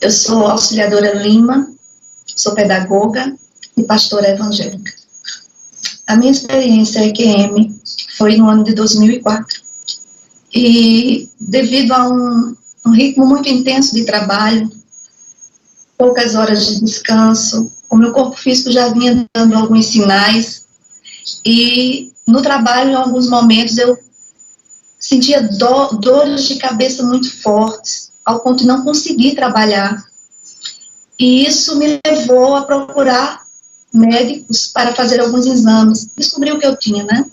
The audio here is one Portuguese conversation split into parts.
Eu sou auxiliadora Lima, sou pedagoga e pastora evangélica. A minha experiência EQM foi no ano de 2004. E devido a um ritmo muito intenso de trabalho, poucas horas de descanso, o meu corpo físico já vinha dando alguns sinais. E no trabalho, em alguns momentos, eu sentia dores de cabeça muito fortes, ao ponto de não conseguir trabalhar. E isso me levou a procurar médicos para fazer alguns exames. Descobri o que eu tinha, né?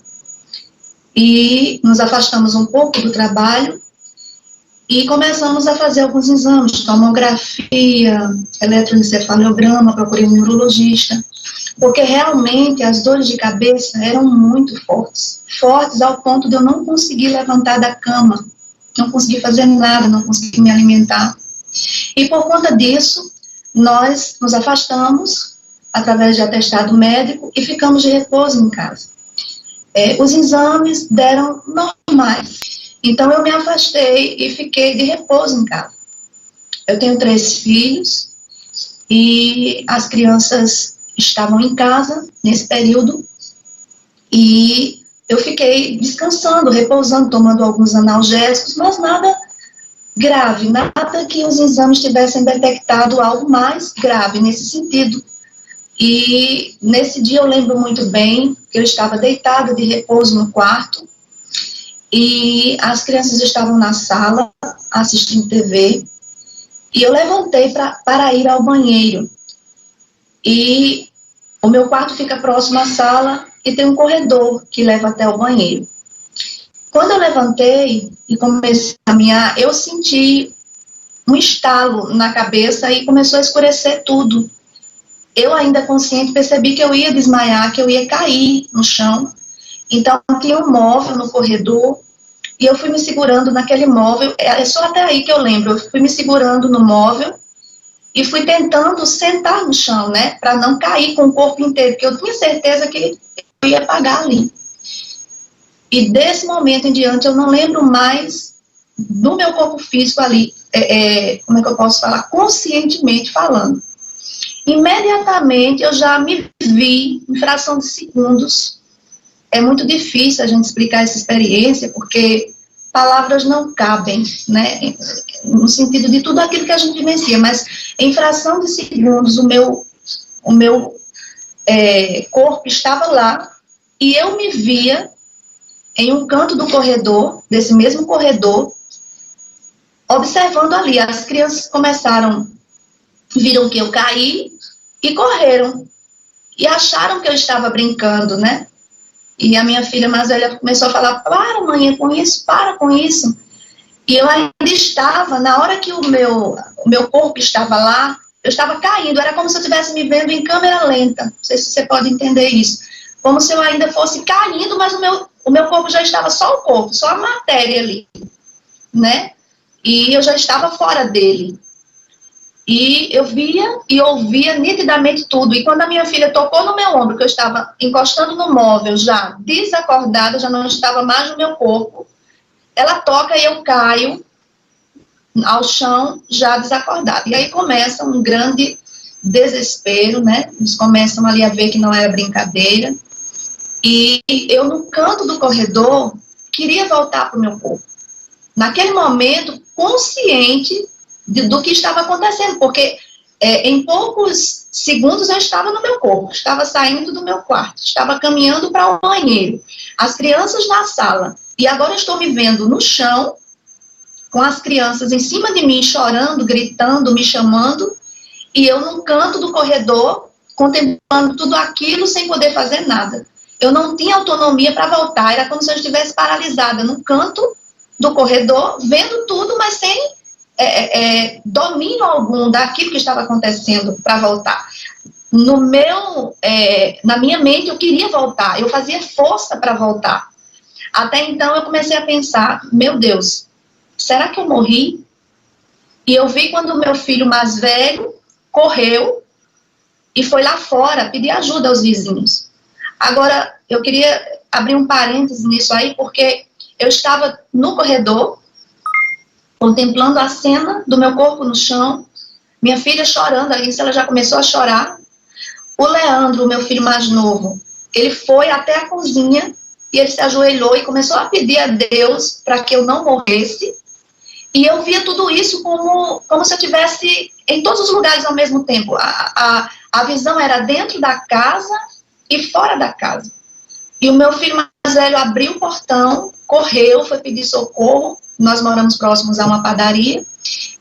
E nos afastamos um pouco do trabalho e começamos a fazer alguns exames, tomografia, eletroencefalograma, procurei um neurologista, porque realmente as dores de cabeça eram muito fortes ao ponto de eu não conseguir levantar da cama, não conseguir fazer nada, não conseguir me alimentar. E por conta disso, nós nos afastamos através de atestado médico e ficamos de repouso em casa. Os exames deram normais, então eu me afastei e fiquei de repouso em casa. Eu tenho 3 filhos e as crianças estavam em casa nesse período e eu fiquei descansando, repousando, tomando alguns analgésicos, mas nada grave, nada que os exames tivessem detectado algo mais grave nesse sentido. E nesse dia eu lembro muito bem que eu estava deitada de repouso no quarto e as crianças estavam na sala assistindo TV e eu levantei para ir ao banheiro. E o meu quarto fica próximo à sala e tem um corredor que leva até o banheiro. Quando eu levantei e comecei a caminhar, eu senti um estalo na cabeça e começou a escurecer tudo. Eu, ainda consciente, percebi que eu ia desmaiar, que eu ia cair no chão. Então, tinha um móvel no corredor e eu fui me segurando naquele móvel. É só até aí que eu lembro. Eu fui me segurando no móvel e fui tentando sentar no chão, né, para não cair com o corpo inteiro, porque eu tinha certeza que eu ia pagar ali. E desse momento em diante, eu não lembro mais do meu corpo físico ali, como é que eu posso falar? Conscientemente falando. Imediatamente eu já me vi em fração de segundos. É muito difícil a gente explicar essa experiência, porque palavras não cabem, né, no sentido de tudo aquilo que a gente vivencia, mas em fração de segundos o meu corpo estava lá e eu me via em um canto do corredor, desse mesmo corredor, observando ali. As crianças viram que eu caí e correram. E acharam que eu estava brincando, né? E a minha filha mais velha começou a falar, para, mãe, com isso, para com isso. E eu ainda estava, na hora que o meu corpo estava lá, eu estava caindo, era como se eu estivesse me vendo em câmera lenta. Não sei se você pode entender isso. Como se eu ainda fosse caindo, mas o meu corpo já estava só o corpo, só a matéria ali, né? E eu já estava fora dele. E eu via e ouvia nitidamente tudo. E quando a minha filha tocou no meu ombro, que eu estava encostando no móvel, já desacordada, já não estava mais no meu corpo, ela toca e eu caio ao chão, já desacordada. E aí começa um grande desespero, né? Eles começam ali a ver que não era brincadeira. E eu, no canto do corredor, queria voltar para o meu corpo. Naquele momento, consciente do que estava acontecendo, porque em poucos segundos eu estava no meu corpo, estava saindo do meu quarto, estava caminhando para o banheiro, as crianças na sala, e agora eu estou me vendo no chão, com as crianças em cima de mim, chorando, gritando, me chamando, e eu num canto do corredor, contemplando tudo aquilo sem poder fazer nada. Eu não tinha autonomia para voltar, era como se eu estivesse paralisada num canto do corredor, vendo tudo, mas sem domínio algum daquilo que estava acontecendo para voltar. Na minha mente, eu queria voltar, eu fazia força para voltar. Até então, eu comecei a pensar, meu Deus, será que eu morri? E eu vi quando o meu filho mais velho correu e foi lá fora pedir ajuda aos vizinhos. Agora, eu queria abrir um parêntese nisso aí, porque eu estava no corredor, contemplando a cena do meu corpo no chão, Minha filha chorando, isso ela já começou a chorar. O Leandro, meu filho mais novo, ele foi até a cozinha e ele se ajoelhou e começou a pedir a Deus para que eu não morresse. E eu via tudo isso como se eu estivesse em todos os lugares ao mesmo tempo. A visão era dentro da casa e fora da casa. E o meu filho mais velho abriu o portão, correu, foi pedir socorro. Nós moramos próximos a uma padaria.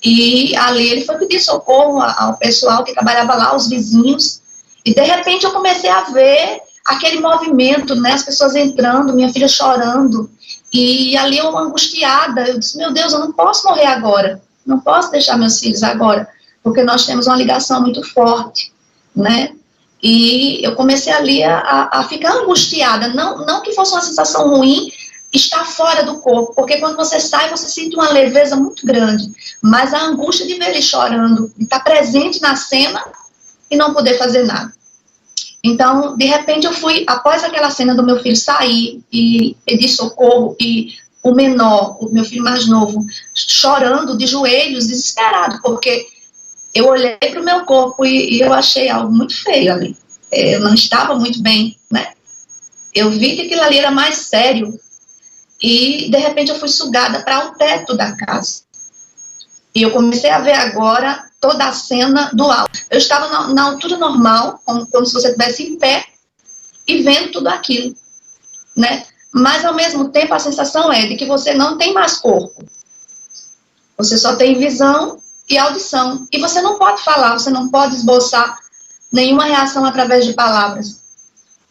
E ali ele foi pedir socorro ao pessoal que trabalhava lá, os vizinhos. E de repente eu comecei a ver aquele movimento, né, as pessoas entrando, minha filha chorando. E ali eu angustiada, eu disse, meu Deus, eu não posso morrer agora. Não posso deixar meus filhos agora. Porque nós temos uma ligação muito forte, né? E eu comecei ali a ficar angustiada. Não que fosse uma sensação ruim estar fora do corpo, porque quando você sai, você sente uma leveza muito grande. Mas a angústia de ver ele chorando, de estar presente na cena e não poder fazer nada. Então, de repente, eu fui, após aquela cena do meu filho sair e pedir socorro, e o menor, o meu filho mais novo, chorando de joelhos, desesperado, porque eu olhei para o meu corpo e eu achei algo muito feio ali. Eu não estava muito bem, né? Eu vi que aquilo ali era mais sério. E, de repente, eu fui sugada para o teto da casa. E eu comecei a ver agora toda a cena do alto. Eu estava na altura normal, como se você estivesse em pé, e vendo tudo aquilo, né? Mas, ao mesmo tempo, a sensação é de que você não tem mais corpo. Você só tem visão e audição. E você não pode falar, você não pode esboçar nenhuma reação através de palavras.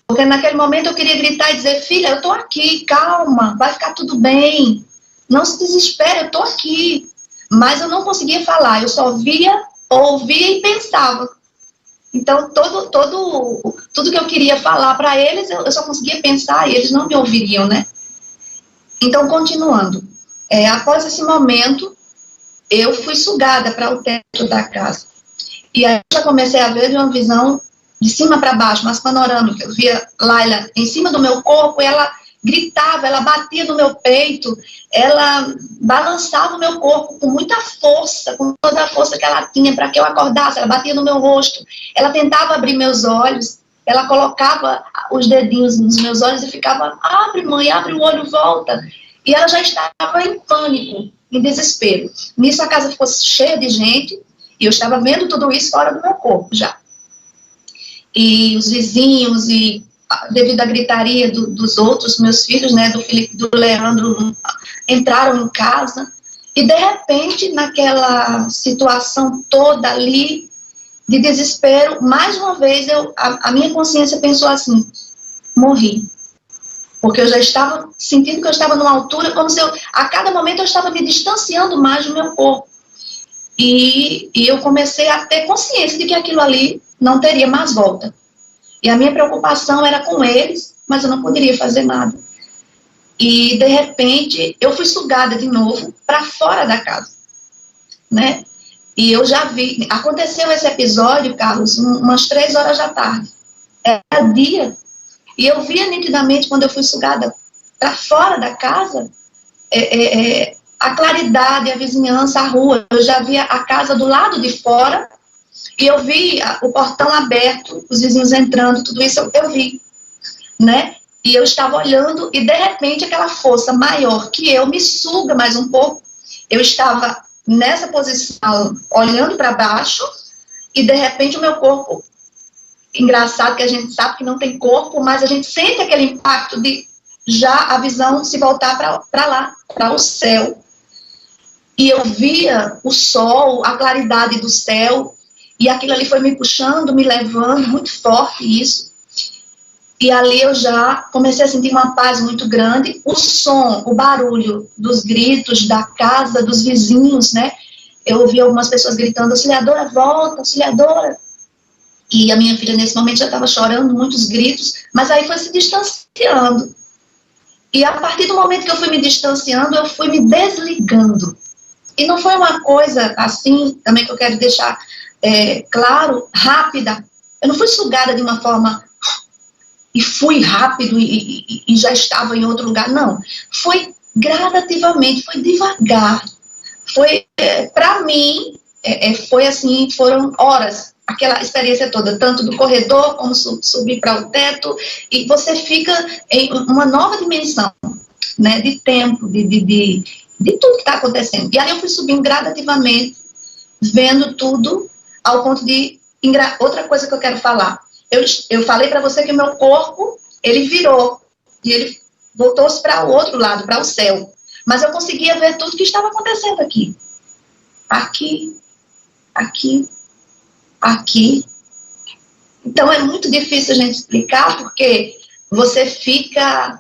Porque naquele momento eu queria gritar e dizer, filha, eu estou aqui, calma, vai ficar tudo bem. Não se desespere, eu estou aqui. Mas eu não conseguia falar, eu só via, ouvia e pensava. Então, tudo que eu queria falar para eles, eu só conseguia pensar e eles não me ouviriam, né? Então, continuando. Após esse momento, eu fui sugada para o teto da casa. E aí eu já comecei a ver de uma visão de cima para baixo, mas panorâmica. Eu via Laila em cima do meu corpo, e ela gritava, ela batia no meu peito, ela balançava o meu corpo com muita força, com toda a força que ela tinha para que eu acordasse, ela batia no meu rosto, ela tentava abrir meus olhos, ela colocava os dedinhos nos meus olhos e ficava, abre mãe, abre o olho, volta. E ela já estava em pânico, em desespero. Nisso a casa ficou cheia de gente, e eu estava vendo tudo isso fora do meu corpo já. E os vizinhos, e devido à gritaria dos outros, meus filhos, né, do Felipe, do Leandro, entraram em casa. E, de repente, naquela situação toda ali, de desespero, mais uma vez, a minha consciência pensou assim, morri. Porque eu já estava sentindo que eu estava numa altura, como se a cada momento eu estava me distanciando mais do meu corpo. E eu comecei a ter consciência de que aquilo ali não teria mais volta. E a minha preocupação era com eles, mas eu não poderia fazer nada. E, de repente, eu fui sugada de novo para fora da casa, né? E eu já vi, aconteceu esse episódio, Carlos, umas 3 horas da tarde. Era dia. E eu via nitidamente, quando eu fui sugada para fora da casa, a claridade, a vizinhança, a rua. Eu já via a casa do lado de fora, e eu vi o portão aberto, os vizinhos entrando, tudo isso eu vi, né? E eu estava olhando, e de repente aquela força maior que eu me suga mais um pouco. Eu estava nessa posição, olhando para baixo, e de repente o meu corpo, engraçado que a gente sabe que não tem corpo, mas a gente sente aquele impacto de já a visão se voltar para lá, para o céu. E eu via o sol, a claridade do céu, e aquilo ali foi me puxando, me levando, muito forte isso. E ali eu já comecei a sentir uma paz muito grande. O som, o barulho dos gritos da casa, dos vizinhos, né? Eu ouvi algumas pessoas gritando, auxiliadora, volta, auxiliadora. E a minha filha, nesse momento, já estava chorando, muitos gritos, mas aí foi se distanciando. E a partir do momento que eu fui me distanciando, eu fui me desligando. E não foi uma coisa assim, também que eu quero deixar claro, rápida. Eu não fui sugada de uma forma e fui rápido e já estava em outro lugar, não. Foi gradativamente, foi devagar. Foi, para mim, foi assim, foram horas, aquela experiência toda, tanto do corredor, como subir para o teto, e você fica em uma nova dimensão, né, de tempo, de tudo que está acontecendo. E aí eu fui subindo gradativamente, vendo tudo, ao ponto de... Outra coisa que eu quero falar, eu falei para você que o meu corpo, ele virou, e ele voltou-se para o outro lado, para o céu, mas eu conseguia ver tudo que estava acontecendo aqui. Aqui, aqui, aqui. Então, é muito difícil a gente explicar, porque você fica...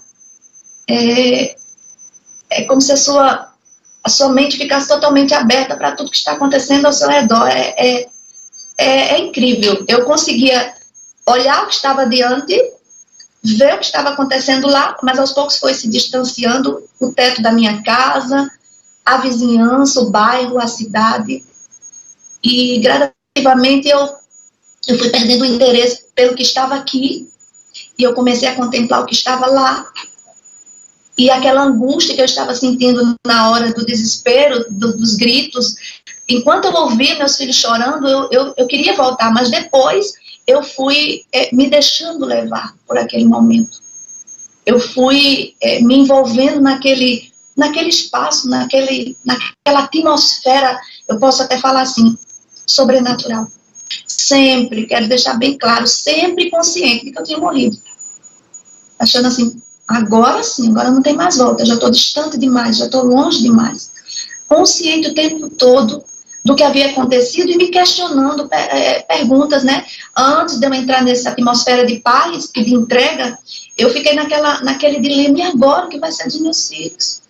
É como se a sua mente ficasse totalmente aberta para tudo que está acontecendo ao seu redor. É incrível. Eu conseguia olhar o que estava adiante, ver o que estava acontecendo lá, mas aos poucos foi se distanciando o teto da minha casa, a vizinhança, o bairro, a cidade. E gradativamente eu fui perdendo o interesse pelo que estava aqui, e eu comecei a contemplar o que estava lá. E aquela angústia que eu estava sentindo na hora do desespero, dos gritos, enquanto eu ouvia meus filhos chorando, eu queria voltar, mas depois eu fui me deixando levar por aquele momento. Eu fui me envolvendo naquele espaço, naquela atmosfera, eu posso até falar assim, sobrenatural. Sempre, quero deixar bem claro, sempre consciente de que eu tinha morrido. Achando assim, agora sim, agora não tem mais volta, já estou distante demais, já estou longe demais. Consciente o tempo todo do que havia acontecido e me questionando perguntas, né? Antes de eu entrar nessa atmosfera de paz e de entrega, eu fiquei naquele dilema, e agora o que vai ser dos meus filhos?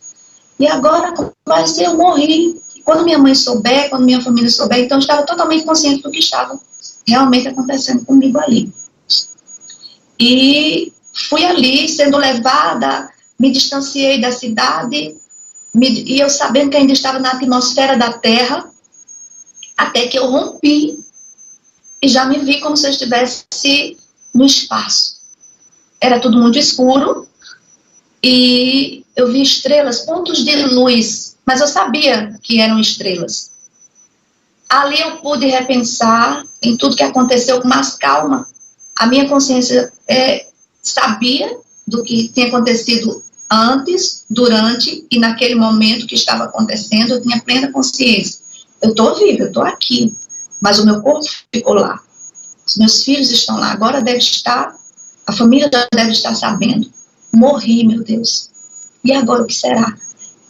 E agora como vai ser? Eu morri. Quando minha mãe souber, quando minha família souber, então eu estava totalmente consciente do que estava realmente acontecendo comigo ali. E fui ali, sendo levada, me distanciei da cidade, e eu sabendo que ainda estava na atmosfera da terra, até que eu rompi, e já me vi como se eu estivesse no espaço. Era tudo muito escuro, e eu vi estrelas, pontos de luz, mas eu sabia que eram estrelas. Ali eu pude repensar em tudo que aconteceu com mais calma. A minha consciência sabia do que tinha acontecido antes, durante e naquele momento que estava acontecendo. Eu tinha plena consciência. Eu estou viva, eu estou aqui, mas o meu corpo ficou lá. Os meus filhos estão lá, agora deve estar, a família já deve estar sabendo. Morri, meu Deus. E agora o que será?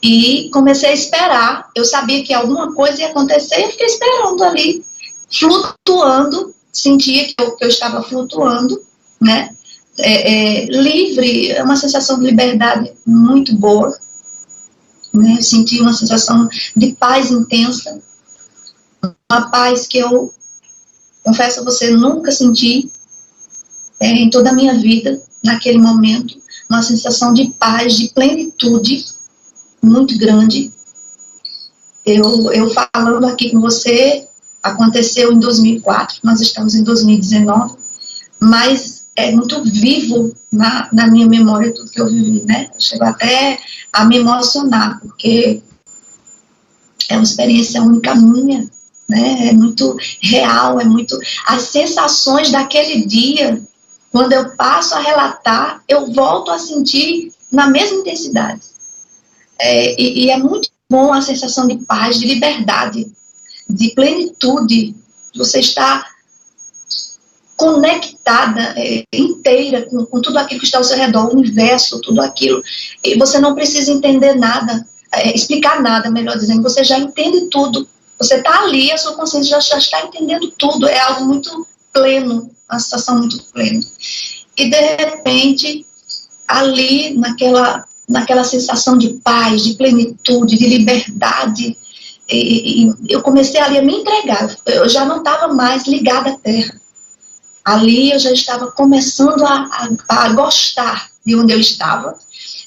E comecei a esperar. Eu sabia que alguma coisa ia acontecer, eu fiquei esperando ali, flutuando, sentia que eu estava flutuando, né? Livre, é uma sensação de liberdade muito boa, né? Eu senti uma sensação de paz intensa, uma paz que eu, confesso a você, nunca senti em toda a minha vida, naquele momento, uma sensação de paz, de plenitude muito grande. Eu falando aqui com você, aconteceu em 2004, nós estamos em 2019, mas é muito vivo na minha memória tudo que eu vivi, né? Chego até a me emocionar, porque é uma experiência única minha, né? É muito real, é muito... As sensações daquele dia, quando eu passo a relatar, eu volto a sentir na mesma intensidade. E é muito bom a sensação de paz, de liberdade, de plenitude. Você está conectada, inteira, com tudo aquilo que está ao seu redor, o universo, tudo aquilo. E você não precisa entender nada, explicar nada, melhor dizendo, você já entende tudo. Você está ali, a sua consciência já está entendendo tudo. É algo muito pleno, uma sensação muito plena. E, de repente, ali, naquela sensação de paz, de plenitude, de liberdade, e eu comecei ali a me entregar. Eu já não estava mais ligada à terra. Ali eu já estava começando a gostar de onde eu estava,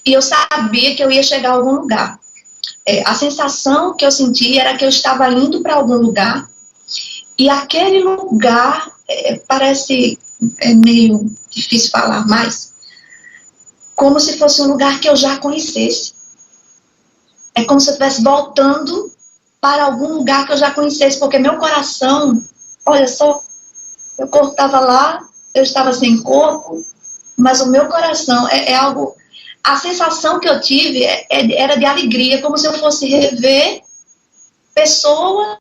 e eu sabia que eu ia chegar a algum lugar. A sensação que eu sentia era que eu estava indo para algum lugar, e aquele lugar, parece meio difícil falar, mas como se fosse um lugar que eu já conhecesse. É como se eu estivesse voltando para algum lugar que eu já conhecesse, porque meu coração, olha só, meu corpo estava lá, eu estava sem corpo, mas o meu coração é algo... A sensação que eu tive era de alegria, como se eu fosse rever pessoas,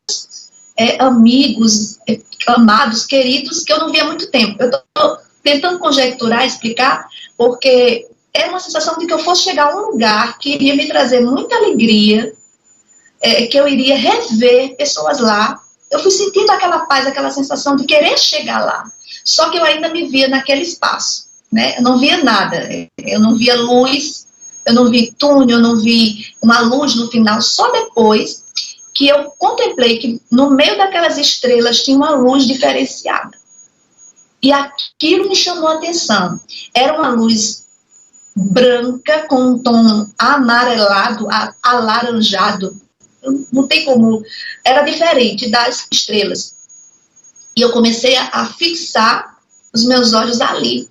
amigos, amados, queridos, que eu não via há muito tempo. Eu estou tentando conjecturar, explicar, porque era uma sensação de que eu fosse chegar a um lugar que iria me trazer muita alegria, que eu iria rever pessoas lá. Eu fui sentindo aquela paz, aquela sensação de querer chegar lá. Só que eu ainda me via naquele espaço, né? Eu não via nada, eu não via luz, eu não vi túnel, eu não vi uma luz no final, só depois que eu contemplei que no meio daquelas estrelas tinha uma luz diferenciada. E aquilo me chamou a atenção. Era uma luz branca com um tom amarelado, alaranjado. Não tem como... Era diferente das estrelas. E eu comecei a fixar os meus olhos ali.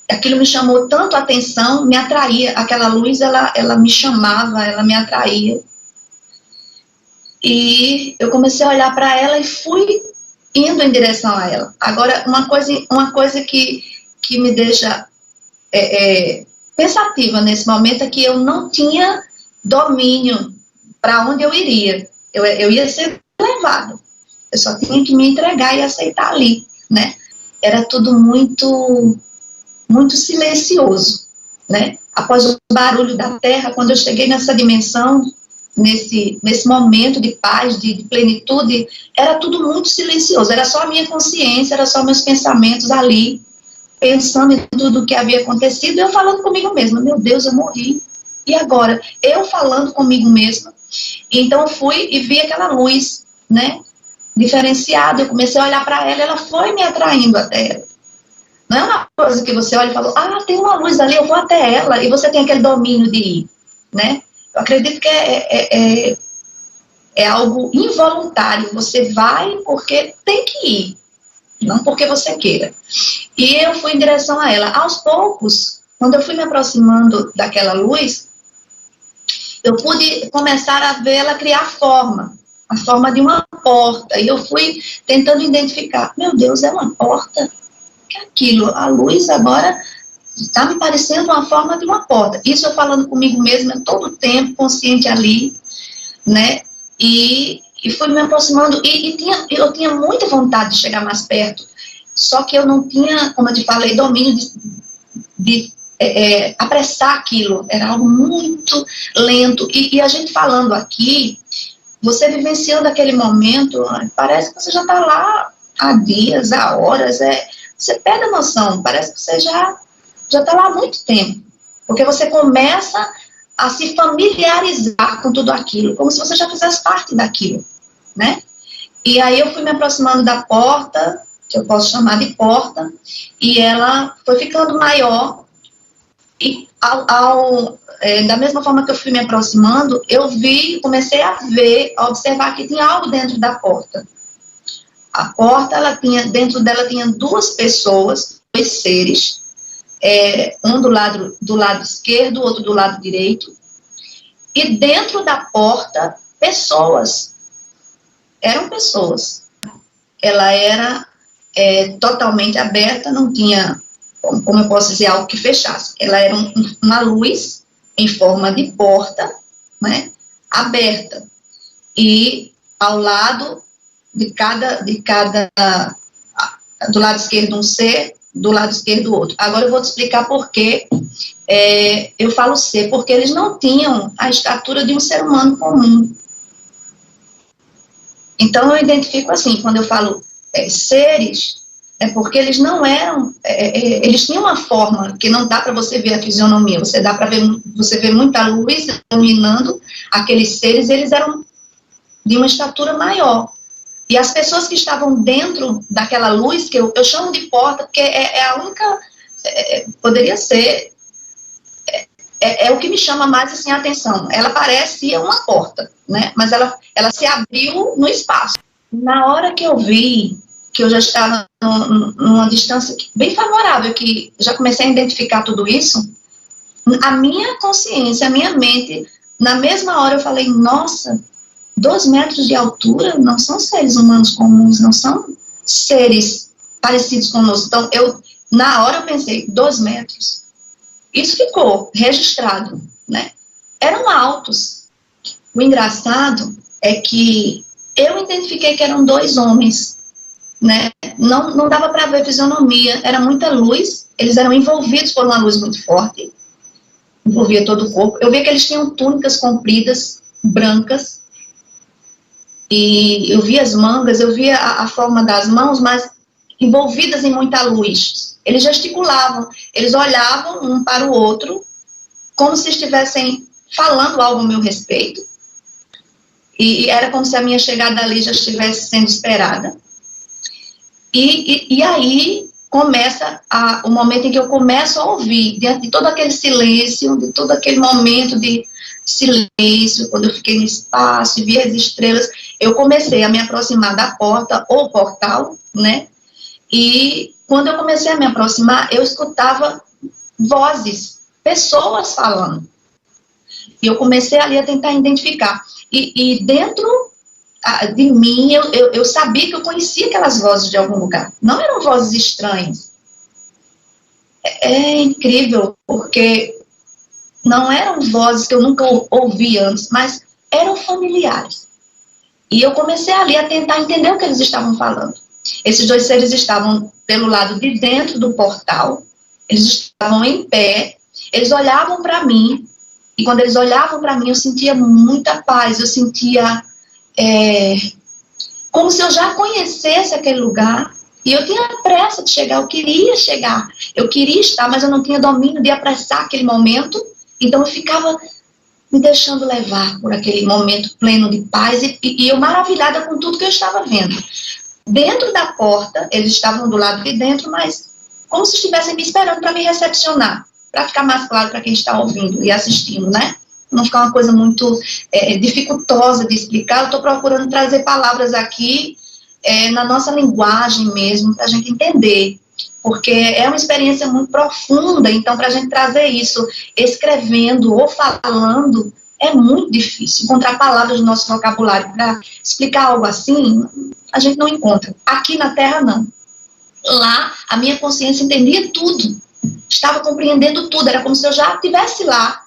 Aquilo me chamou tanto a atenção, me atraía. Aquela luz, ela me chamava, ela me atraía. E eu comecei a olhar para ela e fui indo em direção a ela. Agora, uma coisa que me deixa pensativa nesse momento é que eu não tinha domínio para onde eu iria. Eu ia ser levada. Eu só tinha que me entregar e aceitar ali, né? Era tudo muito, muito silencioso, né? Após o barulho da terra, quando eu cheguei nessa dimensão, nesse momento de paz, de plenitude, era tudo muito silencioso. Era só a minha consciência, era só meus pensamentos ali, pensando em tudo o que havia acontecido, e eu falando comigo mesma, meu Deus, eu morri. E agora? Eu falando comigo mesma. Então eu fui e vi aquela luz, né, diferenciada. Eu comecei a olhar para ela, ela foi me atraindo até ela. Não é uma coisa que você olha e fala, tem uma luz ali, eu vou até ela, e você tem aquele domínio de ir, né? Eu acredito que é algo involuntário. Você vai porque tem que ir, não porque você queira. E eu fui em direção a ela. Aos poucos, quando eu fui me aproximando daquela luz, eu pude começar a vê-la criar forma, a forma de uma porta. E eu fui tentando identificar, meu Deus, é uma porta? O que é aquilo? A luz agora está me parecendo uma forma de uma porta. Isso eu falando comigo mesma todo o tempo, consciente ali, né? E fui me aproximando, eu tinha muita vontade de chegar mais perto, só que eu não tinha, como eu te falei, domínio de apressar aquilo. Era algo muito lento. E a gente falando aqui, você vivenciando aquele momento, parece que você já está lá há dias, há horas, você perde a noção, parece que você já está lá há muito tempo, porque você começa a se familiarizar com tudo aquilo, como se você já fizesse parte daquilo, né? E aí eu fui me aproximando da porta, que eu posso chamar de porta, e ela foi ficando maior, e da mesma forma que eu fui me aproximando, eu comecei a observar que tinha algo dentro da porta. A porta, dentro dela tinha duas pessoas, dois seres, um do lado esquerdo, outro do lado direito, e dentro da porta, pessoas. Eram pessoas. Ela era totalmente aberta, não tinha, como eu posso dizer, algo que fechasse. Ela era uma luz em forma de porta, né, aberta. E ao lado do lado esquerdo um ser, do lado esquerdo outro. Agora eu vou te explicar por que eu falo ser, porque eles não tinham a estatura de um ser humano comum. Então eu identifico assim, quando eu falo seres, é porque eles não eram, eles tinham uma forma que não dá para você ver a fisionomia, você vê muita luz iluminando aqueles seres, eles eram de uma estatura maior. E as pessoas que estavam dentro daquela luz, que eu chamo de porta, porque é a única, poderia ser, o que me chama mais assim, a atenção. Ela parecia uma porta, né? Mas ela se abriu no espaço. Na hora que eu vi que eu já estava numa distância bem favorável, que já comecei a identificar tudo isso, a minha consciência, a minha mente, na mesma hora eu falei, nossa, 2 metros de altura não são seres humanos comuns, não são seres parecidos conosco. Então, na hora eu pensei, 2 metros. Isso ficou registrado, né? Eram altos. O engraçado é que eu identifiquei que eram 2 homens, né? Não dava para ver fisionomia, era muita luz, eles eram envolvidos por uma luz muito forte, envolvia todo o corpo. Eu via que eles tinham túnicas compridas, brancas, e eu via as mangas, eu via a forma das mãos, mas envolvidas em muita luz. Eles gesticulavam, eles olhavam um para o outro, como se estivessem falando algo a meu respeito, e era como se a minha chegada ali já estivesse sendo esperada. E aí começa o momento em que eu começo a ouvir, diante de todo aquele silêncio, de todo aquele momento de silêncio, quando eu fiquei no espaço e vi as estrelas, eu comecei a me aproximar da porta, ou portal, né? E quando eu comecei a me aproximar, eu escutava vozes, pessoas falando. E eu comecei ali a tentar identificar. E dentro de mim, eu sabia que eu conhecia aquelas vozes de algum lugar. Não eram vozes estranhas. É incrível, porque não eram vozes que eu nunca ouvi antes, mas eram familiares. E eu comecei ali a tentar entender o que eles estavam falando. Esses 2 seres estavam pelo lado de dentro do portal, eles estavam em pé, eles olhavam para mim, e quando eles olhavam para mim, eu sentia muita paz, eu sentia como se eu já conhecesse aquele lugar, e eu tinha pressa de chegar, eu queria estar, mas eu não tinha domínio de apressar aquele momento, então eu ficava me deixando levar por aquele momento pleno de paz, e eu maravilhada com tudo que eu estava vendo. Dentro da porta, eles estavam do lado de dentro, mas como se estivessem me esperando para me recepcionar, para ficar mais claro para quem está ouvindo e assistindo, né? Não ficar uma coisa muito dificultosa de explicar. Eu estou procurando trazer palavras aqui na nossa linguagem mesmo, para a gente entender, porque é uma experiência muito profunda, então para a gente trazer isso escrevendo ou falando, é muito difícil. Encontrar palavras no nosso vocabulário para explicar algo assim, a gente não encontra. Aqui na Terra, não. Lá, a minha consciência entendia tudo. Estava compreendendo tudo. Era como se eu já estivesse lá.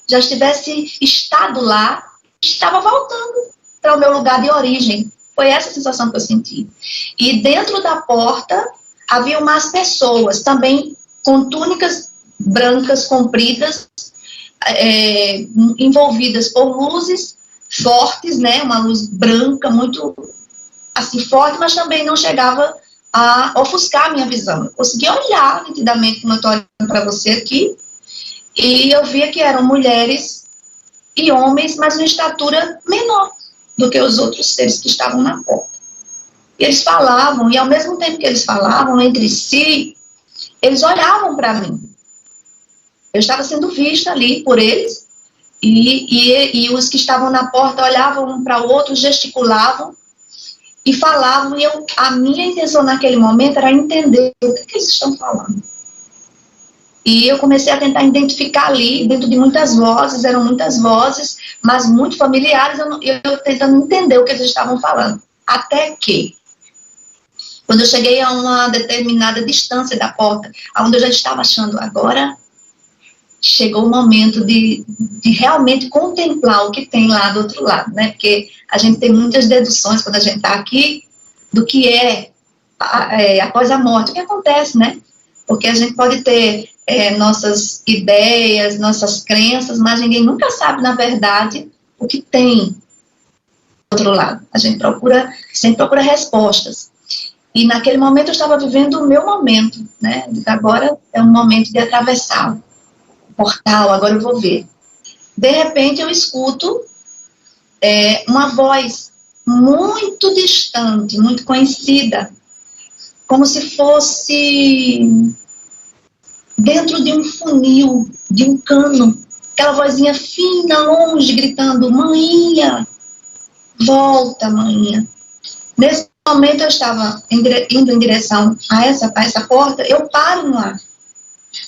Já estivesse estado lá. Estava voltando para o meu lugar de origem. Foi essa a sensação que eu senti. E dentro da porta, havia umas pessoas também com túnicas brancas compridas, envolvidas por luzes fortes, né, uma luz branca muito assim forte, mas também não chegava a ofuscar a minha visão. Eu conseguia olhar nitidamente, como eu estou olhando para você aqui, e eu via que eram mulheres e homens, mas uma estatura menor do que os outros seres que estavam na porta. E eles falavam, e ao mesmo tempo que eles falavam entre si, eles olhavam para mim. Eu estava sendo vista ali por eles, e os que estavam na porta olhavam um para o outro, gesticulavam e falavam, e a minha intenção naquele momento era entender o que eles estão falando. E eu comecei a tentar identificar ali, dentro de muitas vozes, eram muitas vozes, mas muito familiares, eu tentando entender o que eles estavam falando. Até que, quando eu cheguei a uma determinada distância da porta, onde eu já estava achando, agora chegou o momento de realmente contemplar o que tem lá do outro lado, né? Porque a gente tem muitas deduções quando a gente está aqui do que após a morte, o que acontece, né? Porque a gente pode ter nossas ideias, nossas crenças, mas ninguém nunca sabe, na verdade, o que tem do outro lado. A gente sempre procura respostas. E naquele momento eu estava vivendo o meu momento, né? Agora é um momento de atravessar o portal, agora eu vou ver. De repente eu escuto uma voz muito distante, muito conhecida, como se fosse dentro de um funil, de um cano, aquela vozinha fina, longe, gritando, maninha, volta, maninha. Nesse momento eu estava indo em direção a essa porta, eu paro no ar.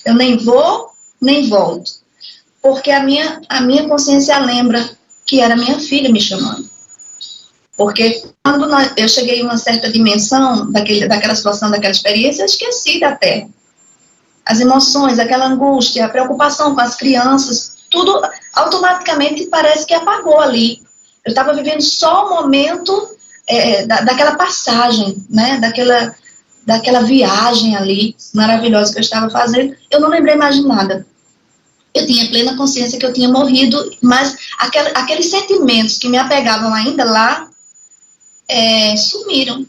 Eu nem vou, nem volto. Porque a minha consciência lembra que era minha filha me chamando. Porque quando eu cheguei a uma certa dimensão daquela situação, daquela experiência, eu esqueci da terra. As emoções, aquela angústia, a preocupação com as crianças, tudo automaticamente parece que apagou ali. Eu estava vivendo só o momento daquela passagem, né? Daquela viagem ali maravilhosa que eu estava fazendo. Eu não lembrei mais de nada. Eu tinha plena consciência que eu tinha morrido, mas aqueles sentimentos que me apegavam ainda lá sumiram.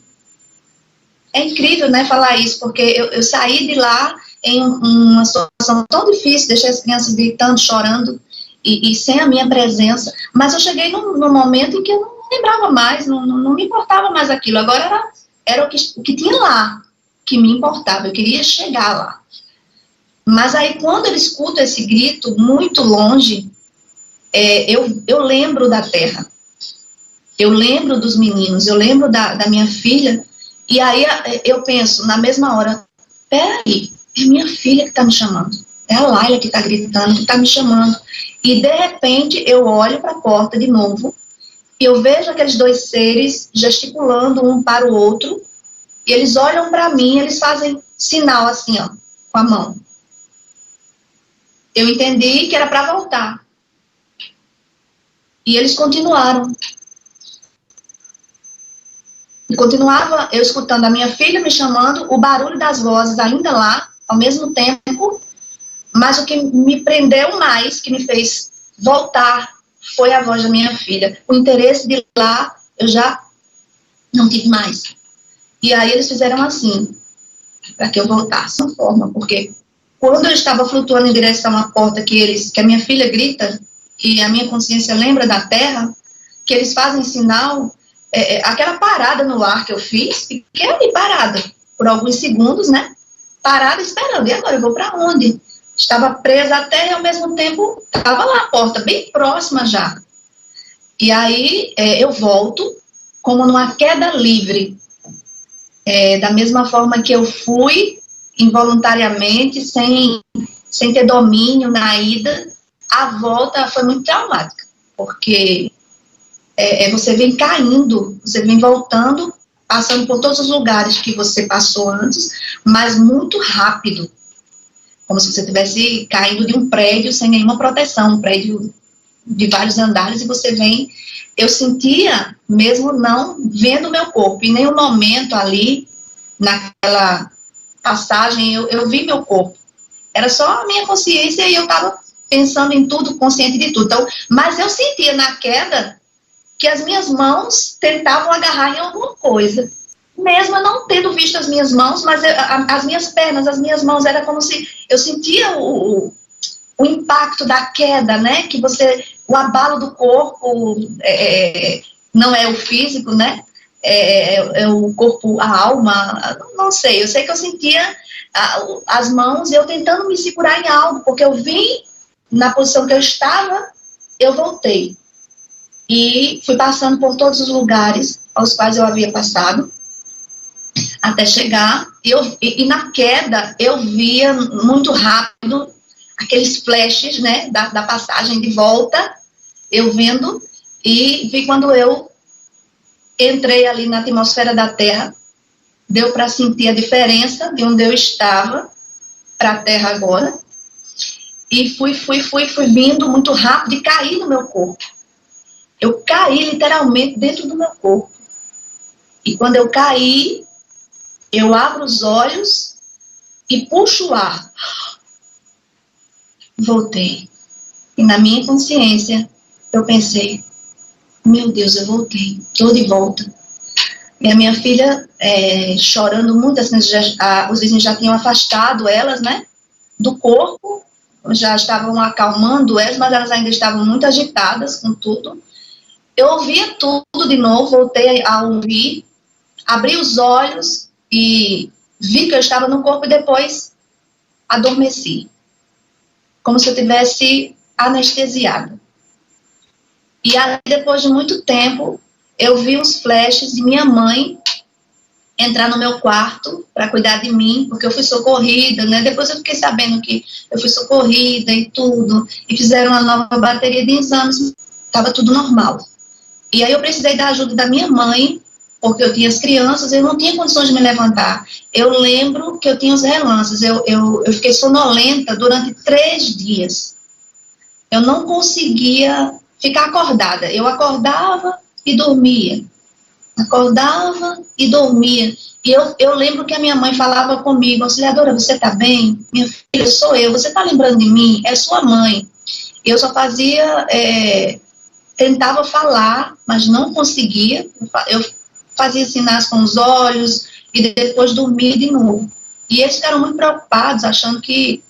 É incrível, né, falar isso, porque eu saí de lá em uma situação tão difícil, deixei as crianças gritando, chorando, e sem a minha presença, mas eu cheguei num momento em que eu não lembrava mais, não me importava mais aquilo, agora era o que tinha lá, que me importava, eu queria chegar lá. Mas aí, quando eu escuto esse grito muito longe, eu lembro da terra, eu lembro dos meninos, eu lembro da minha filha, e aí eu penso, na mesma hora, peraí, é minha filha que está me chamando, é a Laila que está gritando, que está me chamando, e de repente eu olho para a porta de novo, e eu vejo aqueles dois seres gesticulando um para o outro, e eles olham para mim, eles fazem sinal assim, ó, com a mão. Eu entendi que era para voltar. E eles continuaram. E continuava eu escutando a minha filha me chamando, o barulho das vozes ainda lá, ao mesmo tempo, mas o que me prendeu mais, que me fez voltar, foi a voz da minha filha. O interesse de lá, eu já não tive mais. E aí eles fizeram assim, para que eu voltasse, de uma forma, porque quando eu estava flutuando em direção à porta que a minha filha grita, e a minha consciência lembra da terra, que eles fazem sinal, aquela parada no ar que eu fiz, fiquei ali parada, por alguns segundos, né? Parada esperando, e agora eu vou para onde? Estava presa até e ao mesmo tempo estava lá a porta, bem próxima já. E aí eu volto, como numa queda livre, da mesma forma que eu fui, involuntariamente, sem ter domínio na ida, a volta foi muito traumática, porque você vem caindo, você vem voltando, passando por todos os lugares que você passou antes, mas muito rápido, como se você estivesse caindo de um prédio sem nenhuma proteção, um prédio de vários andares, e você vem... Eu sentia, mesmo não vendo o meu corpo, em nenhum momento ali, naquela passagem, eu vi meu corpo. Era só a minha consciência e eu estava pensando em tudo, consciente de tudo. Então, mas eu sentia na queda que as minhas mãos tentavam agarrar em alguma coisa. Mesmo eu não tendo visto as minhas mãos, mas as minhas pernas, as minhas mãos, era como se eu sentia o impacto da queda, né? Que o abalo do corpo não é o físico, né? É o corpo, a alma, não sei. Eu sei que eu sentia as mãos e eu tentando me segurar em algo, porque eu vim na posição que eu estava, eu voltei. E fui passando por todos os lugares aos quais eu havia passado, até chegar, e na queda eu via muito rápido aqueles flashes, né, da passagem de volta, eu vendo, e vi quando eu entrei ali na atmosfera da Terra, deu para sentir a diferença de onde eu estava para a Terra agora, e fui vindo muito rápido e caí no meu corpo. Eu caí literalmente dentro do meu corpo. E quando eu caí, eu abro os olhos e puxo o ar. Voltei. E na minha consciência, eu pensei, meu Deus, eu voltei, estou de volta. E a minha filha, chorando muito, assim, os vizinhos já tinham afastado elas, né, do corpo, já estavam acalmando elas, mas elas ainda estavam muito agitadas com tudo. Eu ouvia tudo de novo, voltei a ouvir, abri os olhos e vi que eu estava no corpo e depois adormeci. Como se eu tivesse anestesiado. E aí, depois de muito tempo, eu vi uns flashes de minha mãe entrar no meu quarto para cuidar de mim, porque eu fui socorrida, né? Depois eu fiquei sabendo que eu fui socorrida e tudo, e fizeram uma nova bateria de exames, estava tudo normal. E aí eu precisei da ajuda da minha mãe, porque eu tinha as crianças, eu não tinha condições de me levantar. Eu lembro que eu tinha os relances, eu fiquei sonolenta durante 3 dias. Eu não conseguia ficar acordada. Eu acordava e dormia. Acordava e dormia. E eu lembro que a minha mãe falava comigo, auxiliadora, você está bem? Minha filha, sou eu. Você está lembrando de mim? É sua mãe. Eu só fazia, tentava falar, mas não conseguia. Eu fazia sinais com os olhos e depois dormia de novo. E eles ficaram muito preocupados, achando que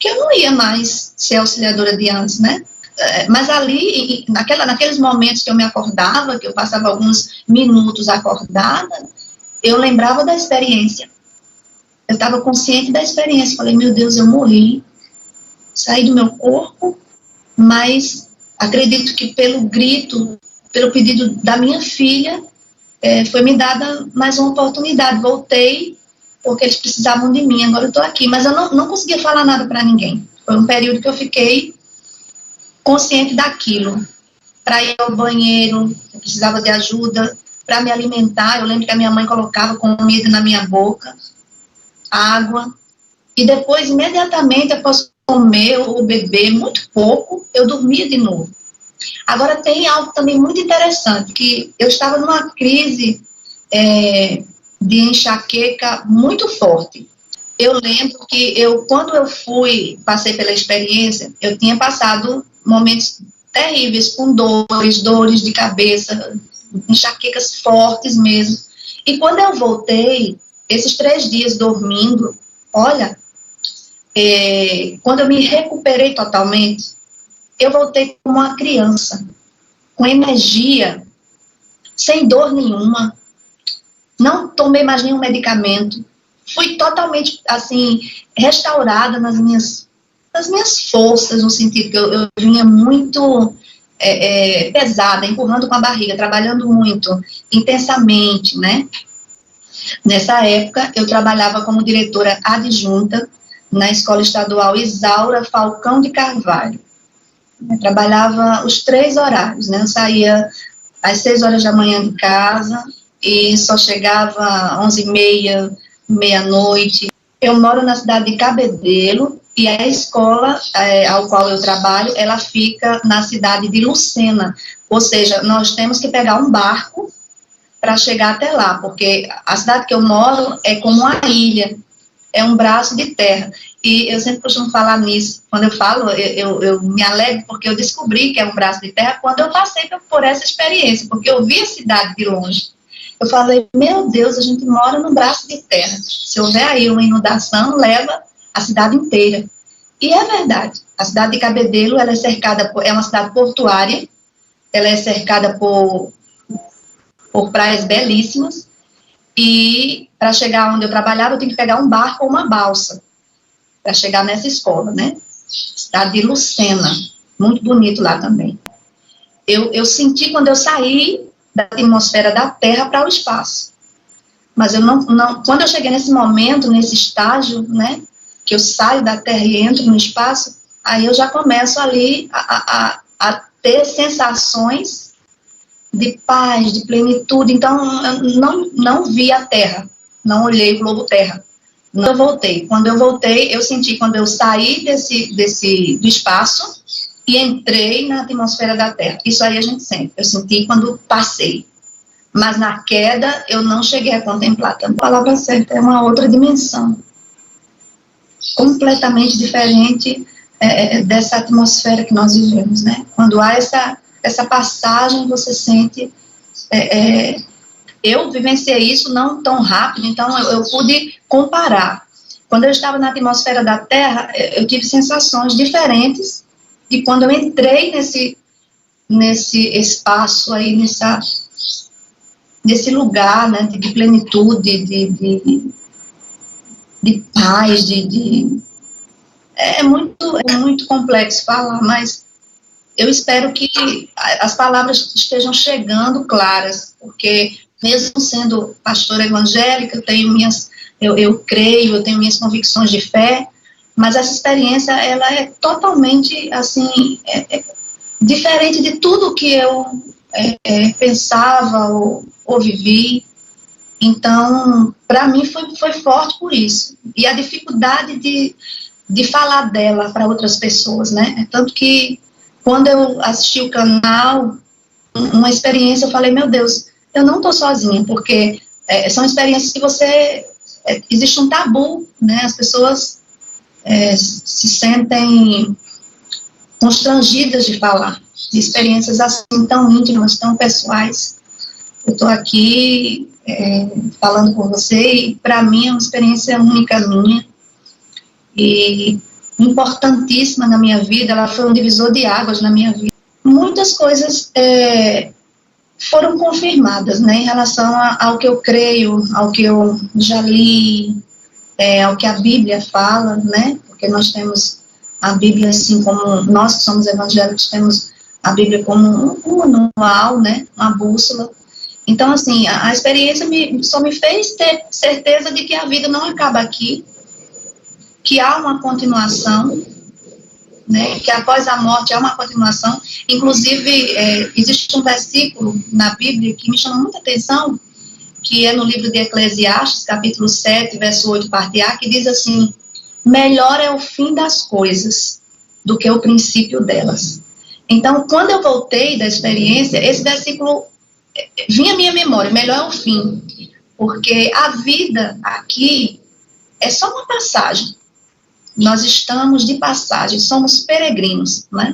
eu não ia mais ser auxiliadora de antes, né? Mas ali, naqueles momentos que eu me acordava, que eu passava alguns minutos acordada, eu lembrava da experiência. Eu estava consciente da experiência. Falei, meu Deus, eu morri, saí do meu corpo, mas acredito que pelo grito, pelo pedido da minha filha, foi me dada mais uma oportunidade. Voltei, porque eles precisavam de mim, agora eu estou aqui. Mas eu não conseguia falar nada para ninguém. Foi um período que eu fiquei consciente daquilo. Para ir ao banheiro, eu precisava de ajuda. Para me alimentar, eu lembro que a minha mãe colocava comida na minha boca, água. E depois, imediatamente, após comer ou beber muito pouco, eu dormia de novo. Agora, tem algo também muito interessante, que eu estava numa crise de enxaqueca muito forte. Eu lembro que quando eu passei pela experiência, eu tinha passado momentos terríveis, com dores de cabeça, enxaquecas fortes mesmo. E quando eu voltei, esses 3 dias dormindo, olha, quando eu me recuperei totalmente, eu voltei como uma criança, com energia, sem dor nenhuma, não tomei mais nenhum medicamento, fui totalmente, assim, restaurada nas minhas forças, no sentido que eu vinha muito pesada, empurrando com a barriga, trabalhando muito, intensamente, né? Nessa época, eu trabalhava como diretora adjunta na Escola Estadual Isaura Falcão de Carvalho. Eu trabalhava os 3 horários, né? Eu saía às 6 horas da manhã de casa e só chegava às 11h30, meia-noite. Eu moro na cidade de Cabedelo e a escola ao qual eu trabalho, ela fica na cidade de Lucena. Ou seja, nós temos que pegar um barco para chegar até lá, porque a cidade que eu moro é como uma ilha, é um braço de terra. E eu sempre costumo falar nisso. Quando eu falo, eu me alegro porque eu descobri que é um braço de terra quando eu passei por essa experiência, porque eu vi a cidade de longe. Eu falei, meu Deus, a gente mora num braço de terra. Se houver aí uma inundação, leva a cidade inteira. E é verdade. A cidade de Cabedelo, ela é cercada é uma cidade portuária, ela é cercada por praias belíssimas, e para chegar onde eu trabalhava, eu tinha que pegar um barco ou uma balsa para chegar nessa escola, né? Cidade de Lucena, muito bonito lá também. Eu senti quando eu saí da atmosfera da Terra para o espaço. Mas eu não, quando eu cheguei nesse momento, nesse estágio, né, que eu saio da Terra e entro no espaço, aí eu já começo ali a ter sensações de paz, de plenitude. Então, eu não vi a Terra, não olhei o globo Terra. Eu voltei. Quando eu voltei, eu senti quando eu saí do espaço e entrei na atmosfera da Terra. Isso aí a gente sente. Eu senti quando passei. Mas na queda, eu não cheguei a contemplar também. A palavra certa é uma outra dimensão. Completamente diferente dessa atmosfera que nós vivemos, né? Quando há essa passagem, você sente... eu vivenciei isso não tão rápido, então eu pude comparar. Quando eu estava na atmosfera da Terra, eu tive sensações diferentes de quando eu entrei nesse espaço aí, nesse lugar, né, de plenitude, de paz, é muito complexo falar, mas eu espero que as palavras estejam chegando claras, porque mesmo sendo pastora evangélica, eu creio, eu tenho minhas convicções de fé, mas essa experiência, ela é totalmente, assim, diferente de tudo que eu pensava ou vivi. Então, para mim foi forte por isso. E a dificuldade de falar dela para outras pessoas, né? Tanto que, quando eu assisti o canal, uma experiência, eu falei, meu Deus, eu não estou sozinha, porque são experiências que existe um tabu, né? As pessoas se sentem constrangidas de falar de experiências assim tão íntimas, tão pessoais. Eu estou aqui falando com você e para mim é uma experiência única minha e importantíssima na minha vida. Ela foi um divisor de águas na minha vida. Muitas coisas foram confirmadas, né, em relação ao que eu creio, ao que eu já li, ao que a Bíblia fala, né, porque nós temos a Bíblia, assim como nós que somos evangélicos, temos a Bíblia como um manual, né, uma bússola. Então, assim, a experiência só me fez ter certeza de que a vida não acaba aqui, que há uma continuação, né, que após a morte há uma continuação. Inclusive, existe um versículo na Bíblia que me chama muita atenção, que é no livro de Eclesiastes, capítulo 7, verso 8, parte A, que diz assim: melhor é o fim das coisas do que o princípio delas. Então, quando eu voltei da experiência, esse versículo vinha à minha memória, melhor é o fim, porque a vida aqui é só uma passagem. Nós estamos de passagem, somos peregrinos, né?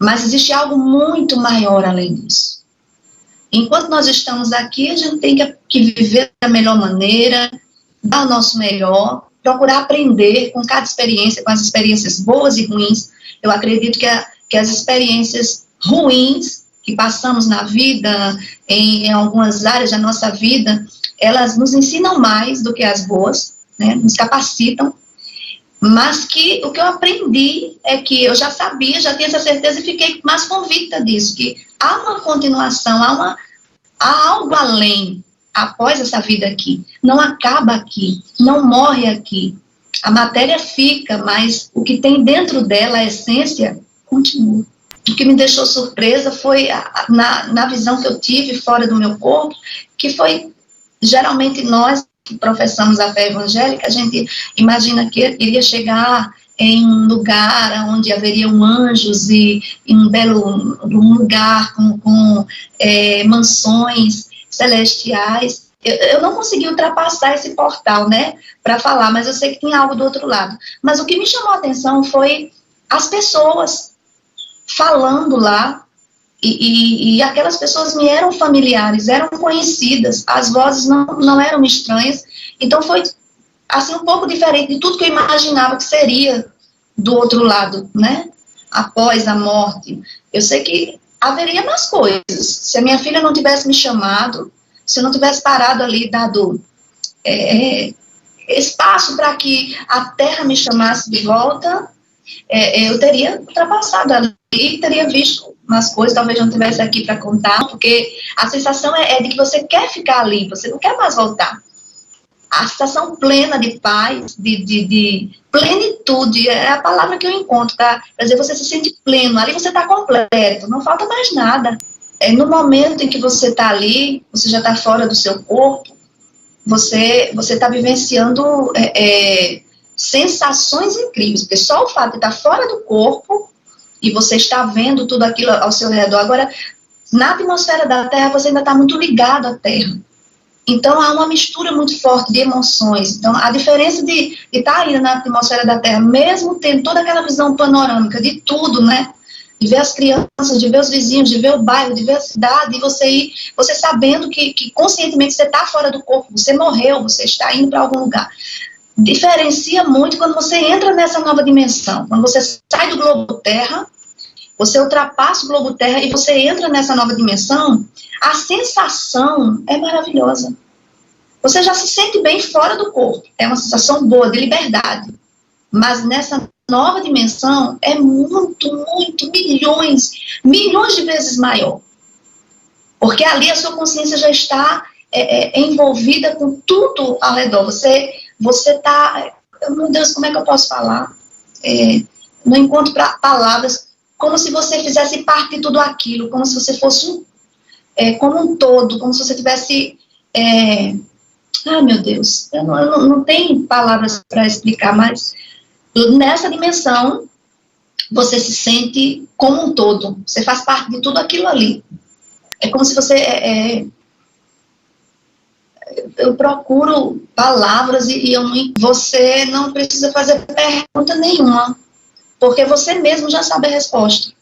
Mas existe algo muito maior além disso. Enquanto nós estamos aqui, a gente tem que viver da melhor maneira, dar o nosso melhor, procurar aprender com cada experiência, com as experiências boas e ruins. Eu acredito que as experiências ruins que passamos na vida, em algumas áreas da nossa vida, elas nos ensinam mais do que as boas, né? Nos capacitam. Mas que o que eu aprendi é que eu já sabia, já tinha essa certeza e fiquei mais convicta disso, que há uma continuação, há algo além, após essa vida aqui. Não acaba aqui, não morre aqui. A matéria fica, mas o que tem dentro dela, a essência, continua. O que me deixou surpresa foi na visão que eu tive fora do meu corpo, que foi, geralmente nós que professamos a fé evangélica, a gente imagina que iria chegar em um lugar onde haveriam anjos e em um belo lugar com mansões celestiais. Eu não consegui ultrapassar esse portal, né, para falar, mas eu sei que tinha algo do outro lado. Mas o que me chamou a atenção foi as pessoas falando lá, e aquelas pessoas me eram familiares, eram conhecidas, as vozes não eram estranhas. Então foi assim um pouco diferente de tudo que eu imaginava que seria do outro lado, né, após a morte. Eu sei que haveria mais coisas. Se a minha filha não tivesse me chamado, se eu não tivesse parado ali, dado espaço para que a terra me chamasse de volta, eu teria ultrapassado ali, teria visto umas coisas, talvez não estivesse aqui para contar, porque a sensação é de que você quer ficar ali, você não quer mais voltar. A sensação plena de paz, de plenitude, é a palavra que eu encontro, tá? Quer dizer, você se sente pleno, ali você está completo, não falta mais nada. No momento em que você está ali, você já está fora do seu corpo, você está vivenciando sensações incríveis, porque só o fato de estar fora do corpo e você está vendo tudo aquilo ao seu redor. Agora, na atmosfera da Terra, você ainda está muito ligado à Terra. Então, há uma mistura muito forte de emoções. Então, a diferença de estar aí na atmosfera da Terra, mesmo tendo toda aquela visão panorâmica de tudo, né? De ver as crianças, de ver os vizinhos, de ver o bairro, de ver a cidade, e você sabendo que conscientemente você está fora do corpo, você morreu, você está indo para algum lugar. Diferencia muito quando você entra nessa nova dimensão, quando você sai do globo Terra, você ultrapassa o globo Terra e você entra nessa nova dimensão, a sensação é maravilhosa. Você já se sente bem fora do corpo, é uma sensação boa, de liberdade. Mas nessa nova dimensão é muito, milhões de vezes maior. Porque ali a sua consciência já está envolvida com tudo ao redor. Você está... Meu Deus, como é que eu posso falar? Não encontro palavras. Como se você fizesse parte de tudo aquilo, como se você fosse como um todo, como se você tivesse... ai, meu Deus, eu não tenho palavras para explicar, mas nessa dimensão, você se sente como um todo, você faz parte de tudo aquilo ali. É como se você... eu procuro palavras e você não precisa fazer pergunta nenhuma, porque você mesmo já sabe a resposta.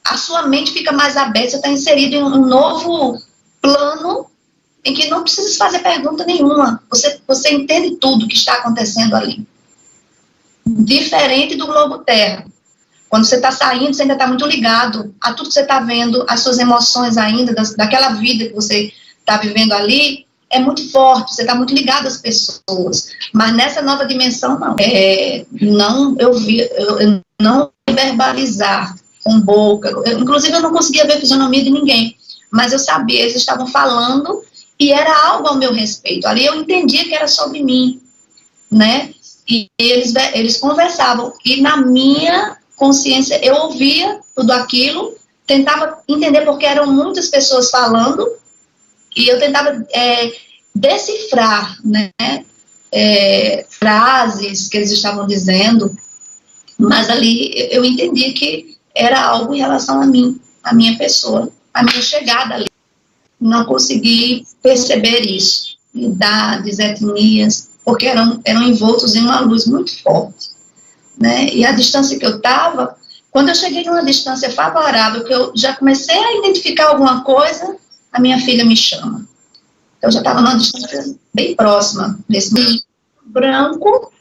A sua mente fica mais aberta, você está inserido em um novo plano em que não precisa fazer pergunta nenhuma. Você entende tudo que está acontecendo ali. Diferente do globo terra. Quando você está saindo, você ainda está muito ligado a tudo que você está vendo, as suas emoções ainda, daquela vida que você está vivendo ali, é muito forte, você está muito ligado às pessoas. Mas nessa nova dimensão, não. Eu não verbalizar com boca. Inclusive, eu não conseguia ver a fisionomia de ninguém. Mas eu sabia, eles estavam falando e era algo ao meu respeito. Ali eu entendia que era sobre mim, né? E eles conversavam. E na minha consciência, eu ouvia tudo aquilo, tentava entender porque eram muitas pessoas falando, e eu tentava decifrar, né, frases que eles estavam dizendo, mas ali eu entendi que era algo em relação a mim, a minha pessoa, a minha chegada ali. Não consegui perceber isso, idades, etnias, porque eram envoltos em uma luz muito forte, né? E a distância que eu estava, quando eu cheguei numa distância favorável, que eu já comecei a identificar alguma coisa, a minha filha me chama. Eu já estava numa distância bem próxima desse branco,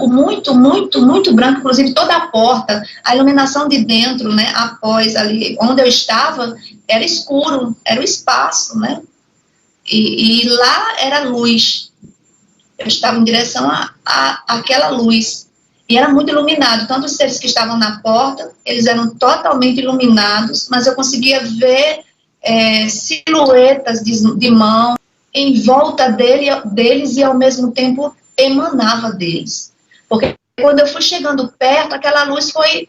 muito, muito, muito branco, inclusive toda a porta, a iluminação de dentro, né, após ali, onde eu estava, era escuro, era o espaço, né, e lá era luz, eu estava em direção àquela luz, e era muito iluminado, tanto os seres que estavam na porta, eles eram totalmente iluminados, mas eu conseguia ver silhuetas de mão em volta deles e ao mesmo tempo emanava deles, porque quando eu fui chegando perto, aquela luz foi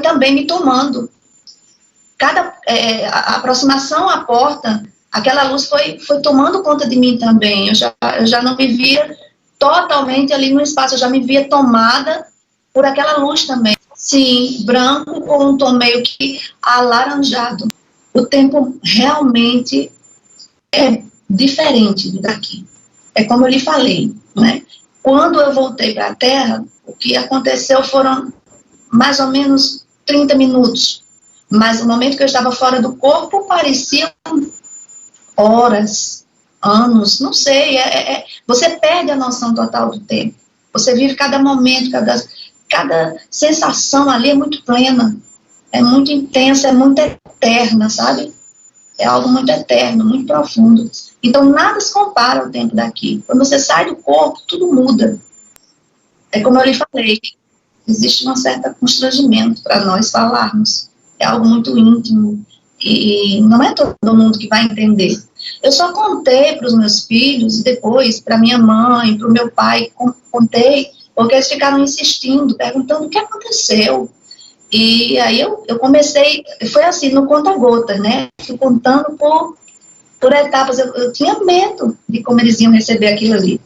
também me tomando. A aproximação à porta, aquela luz foi tomando conta de mim também. Eu já não me via totalmente ali no espaço, eu já me via tomada por aquela luz também. Sim, branco com um tom meio que alaranjado. O tempo realmente é diferente daqui. É como eu lhe falei, né? Quando eu voltei para a Terra, o que aconteceu foram mais ou menos 30 minutos. Mas no momento que eu estava fora do corpo, pareciam horas, anos, não sei. Você perde a noção total do tempo. Você vive cada momento, cada sensação ali é muito plena, é muito intensa, é muito eterna, sabe? É algo muito eterno, muito profundo. Então, nada se compara ao tempo daqui. Quando você sai do corpo, tudo muda. É como eu lhe falei, existe um certo constrangimento para nós falarmos. É algo muito íntimo e não é todo mundo que vai entender. Eu só contei para os meus filhos, e depois para minha mãe, para o meu pai, contei, porque eles ficaram insistindo, perguntando o que aconteceu. E aí eu comecei, foi assim, no conta-gotas, né? Fui contando por etapas. Eu tinha medo de como eles iam receber aquilo ali.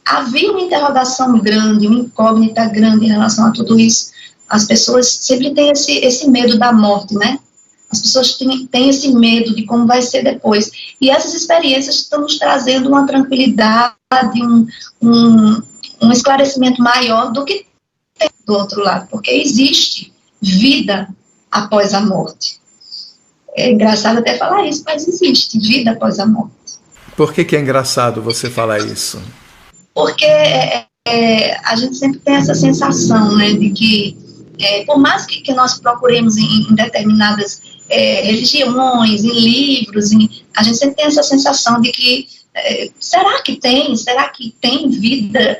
Havia uma interrogação grande, uma incógnita grande em relação a tudo isso. As pessoas sempre têm esse medo da morte, né? As pessoas têm esse medo de como vai ser depois. E essas experiências estão nos trazendo uma tranquilidade, um esclarecimento maior do que tem do outro lado, porque existe vida após a morte. É engraçado até falar isso, mas existe vida após a morte. Por que é engraçado você falar isso? Porque a gente sempre tem essa sensação, né, de que, por mais que nós procuremos em determinadas religiões, em livros, a gente sempre tem essa sensação de que será que tem vida,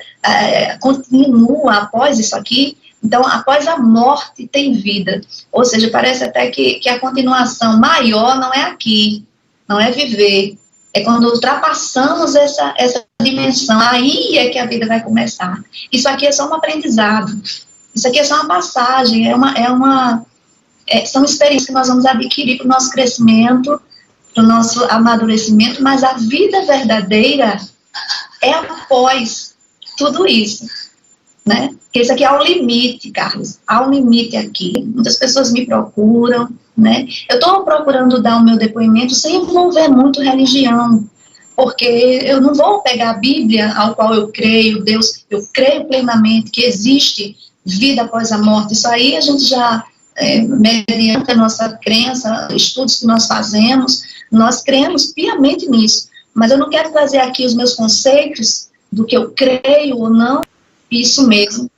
continua após isso aqui? Então, após a morte tem vida, ou seja, parece até que a continuação maior não é aqui, não é viver, é quando ultrapassamos essa dimensão, aí é que a vida vai começar. Isso aqui é só um aprendizado, isso aqui é só uma passagem, é uma são experiências que nós vamos adquirir para o nosso crescimento, para o nosso amadurecimento, mas a vida verdadeira é após tudo isso, né? Porque isso aqui é o limite, Carlos, há um limite aqui. Muitas pessoas me procuram, né? Eu estou procurando dar o meu depoimento sem envolver muito religião, porque eu não vou pegar a Bíblia, ao qual eu creio, Deus, eu creio plenamente que existe vida após a morte. Isso aí a gente já, mediante a nossa crença, estudos que nós fazemos, nós cremos piamente nisso. Mas eu não quero trazer aqui os meus conceitos do que eu creio ou não. Isso mesmo.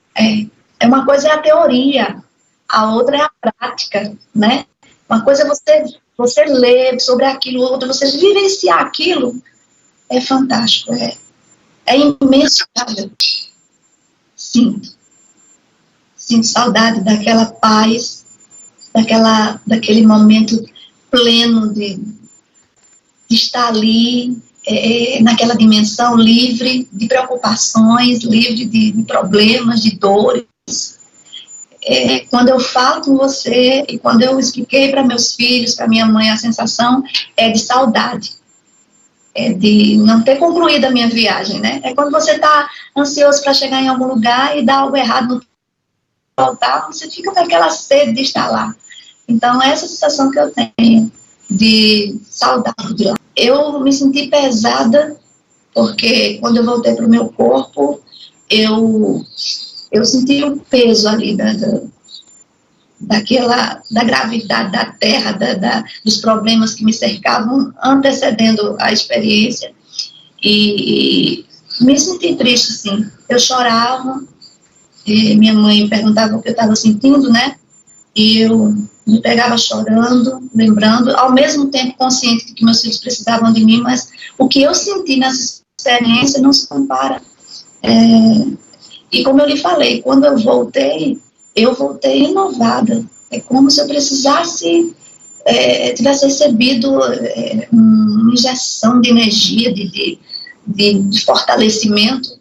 Uma coisa é a teoria, a outra é a prática, né? Uma coisa é você ler sobre aquilo, outra você vivenciar aquilo. É fantástico, é imensurável. Sinto saudade daquela paz, daquele momento pleno de estar ali, naquela dimensão livre de preocupações, livre de problemas, de dores. Quando eu falo com você e quando eu expliquei para meus filhos, para minha mãe, a sensação é de saudade, de não ter concluído a minha viagem, né? É quando você está ansioso para chegar em algum lugar e dá algo errado no voltar, você fica com aquela sede de estar lá. Então, essa sensação que eu tenho de saudade de lá. Eu me senti pesada, porque quando eu voltei para o meu corpo, eu senti o peso ali da gravidade da terra, dos problemas que me cercavam, antecedendo a experiência, e me senti triste, assim. Eu chorava, e minha mãe perguntava o que eu estava sentindo, né, e eu me pegava chorando, lembrando, ao mesmo tempo consciente de que meus filhos precisavam de mim, mas o que eu senti nessa experiência não se compara. E como eu lhe falei, quando eu voltei renovada. É como se eu precisasse, tivesse recebido uma injeção de energia, de fortalecimento,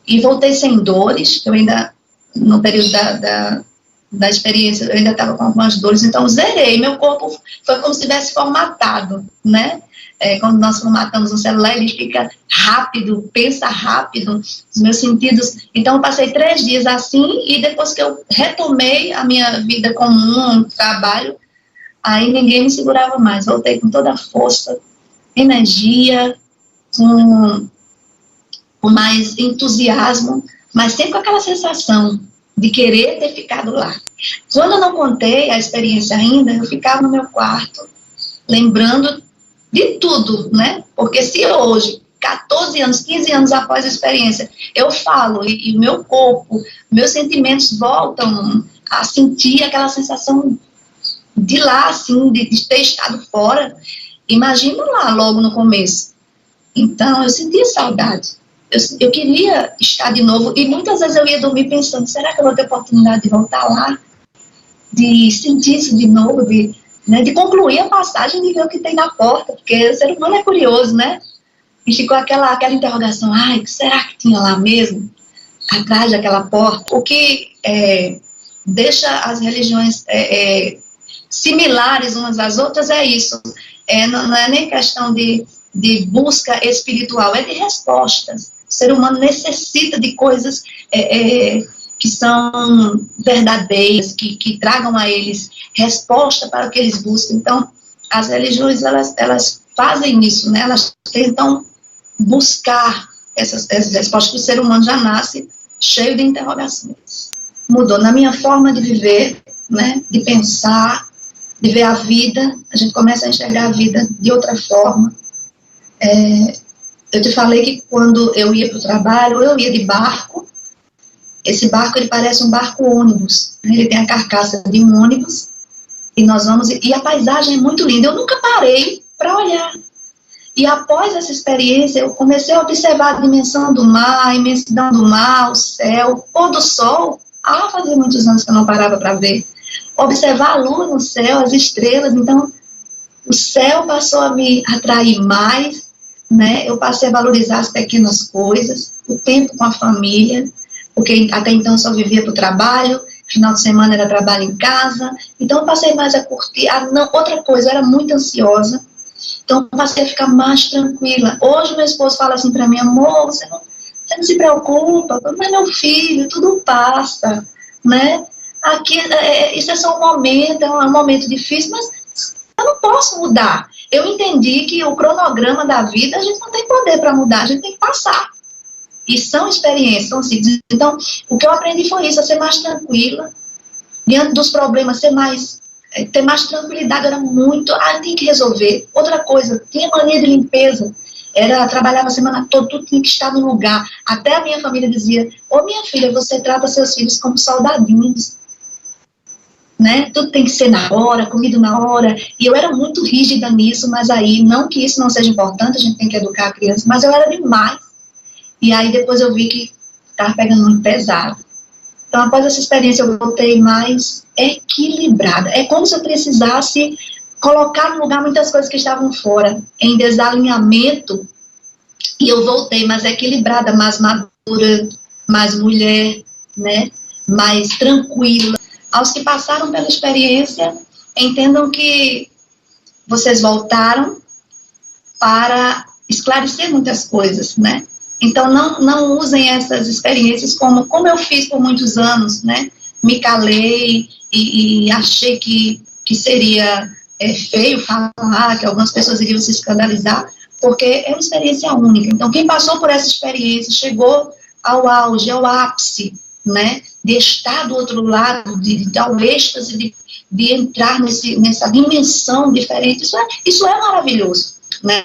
e voltei sem dores. Eu ainda, no período da experiência, eu ainda estava com algumas dores, então zerei, meu corpo foi como se tivesse formatado, né? Quando nós formatamos um celular, ele fica rápido, pensa rápido, os meus sentidos. Então, eu passei 3 dias assim, e depois que eu retomei a minha vida comum, trabalho, aí ninguém me segurava mais. Voltei com toda a força, energia, com mais entusiasmo, mas sempre com aquela sensação de querer ter ficado lá. Quando eu não contei a experiência ainda, eu ficava no meu quarto, lembrando de tudo, né? Porque se hoje, 14 anos, 15 anos após a experiência, eu falo e o meu corpo, meus sentimentos voltam a sentir aquela sensação de lá, assim, de ter estado fora, imagina lá, logo no começo. Então, eu sentia saudade. Eu queria estar de novo, e muitas vezes eu ia dormir pensando, será que eu vou ter oportunidade de voltar lá? De sentir isso de novo, de concluir a passagem, de ver o que tem na porta, porque o ser humano é curioso, né? E ficou aquela interrogação, o que será que tinha lá mesmo, atrás daquela porta? O que deixa as religiões similares umas às outras é isso, não é nem questão de busca espiritual, é de respostas. O ser humano necessita de coisas que são verdadeiras, que tragam a eles resposta para o que eles buscam. Então, as religiões, elas fazem isso, né? Elas tentam buscar essas respostas, que o ser humano já nasce cheio de interrogações. Mudou na minha forma de viver, né? De pensar, de ver a vida. A gente começa a enxergar a vida de outra forma. Eu te falei que quando eu ia para o trabalho, eu ia de barco. Esse barco, ele parece um barco-ônibus, né? Ele tem a carcaça de um ônibus, e nós vamos, e a paisagem é muito linda. Eu nunca parei para olhar. E após essa experiência, eu comecei a observar a dimensão do mar, a imensidão do mar, o céu, o pôr do sol. Fazia muitos anos que eu não parava para ver. Observar a lua no céu, as estrelas. Então, o céu passou a me atrair mais, né? Eu passei a valorizar as pequenas coisas, o tempo com a família, porque até então eu só vivia para o trabalho, final de semana era trabalho em casa, então eu passei mais a curtir. Outra coisa, eu era muito ansiosa, então eu passei a ficar mais tranquila. Hoje meu esposo fala assim para mim, amor, você não se preocupa, mas meu filho, tudo passa, né? Aqui, isso é só um momento, é um momento difícil, mas eu não posso mudar. Eu entendi que o cronograma da vida, a gente não tem poder para mudar, a gente tem que passar. E são experiências, são ciclos. Então, o que eu aprendi foi isso, a ser mais tranquila, diante dos problemas, ter mais tranquilidade, era muito, tem que resolver. Outra coisa, tinha mania de limpeza, trabalhava a semana toda, tudo tinha que estar no lugar. Até a minha família dizia, minha filha, você trata seus filhos como soldadinhos, né? Tudo tem que ser na hora, comido na hora, e eu era muito rígida nisso, mas aí, não que isso não seja importante, a gente tem que educar a criança, mas eu era demais. E aí depois eu vi que estava pegando muito pesado. Então, após essa experiência, eu voltei mais equilibrada. É como se eu precisasse colocar no lugar muitas coisas que estavam fora, em desalinhamento, e eu voltei mais equilibrada, mais madura, mais mulher, né? Mais tranquila. Aos que passaram pela experiência, entendam que vocês voltaram para esclarecer muitas coisas, né? Então, não usem essas experiências como eu fiz por muitos anos, né? Me calei e achei que seria feio falar, que algumas pessoas iriam se escandalizar, porque é uma experiência única. Então, quem passou por essa experiência, chegou ao auge, ao ápice, né? De estar do outro lado, de dar o êxtase, de entrar nessa dimensão diferente, isso é maravilhoso, né?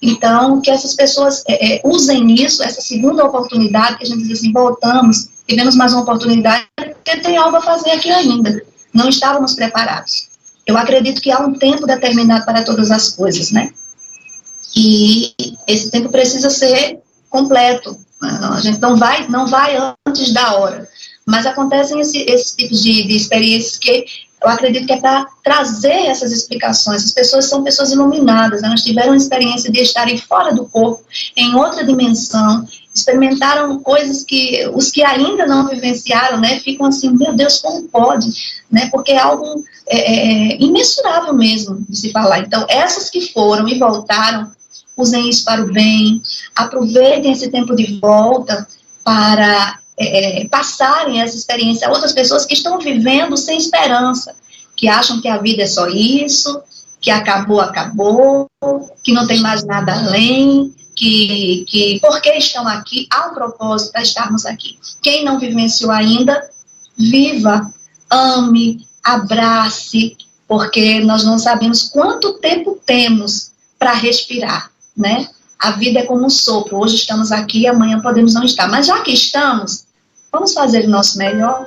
Então, que essas pessoas usem isso, essa segunda oportunidade, que a gente diz assim, voltamos, tivemos mais uma oportunidade, porque tem algo a fazer aqui ainda. Não estávamos preparados. Eu acredito que há um tempo determinado para todas as coisas, né? E esse tempo precisa ser completo. A gente não vai antes da hora. Mas acontecem esses tipos de experiências que eu acredito que é para trazer essas explicações. As pessoas são pessoas iluminadas, elas tiveram a experiência de estarem fora do corpo, em outra dimensão, experimentaram coisas que os que ainda não vivenciaram, né, ficam assim, meu Deus, como pode? Né, porque é algo imensurável mesmo de se falar. Então, essas que foram e voltaram, usem isso para o bem, aproveitem esse tempo de volta para passarem essa experiência a outras pessoas que estão vivendo sem esperança, que acham que a vida é só isso, que acabou, que não tem mais nada além, que porque estão aqui, há um propósito para estarmos aqui. Quem não vivenciou ainda, viva, ame, abrace, porque nós não sabemos quanto tempo temos para respirar, né? A vida é como um sopro, hoje estamos aqui, amanhã podemos não estar, mas já que estamos, vamos fazer o nosso melhor,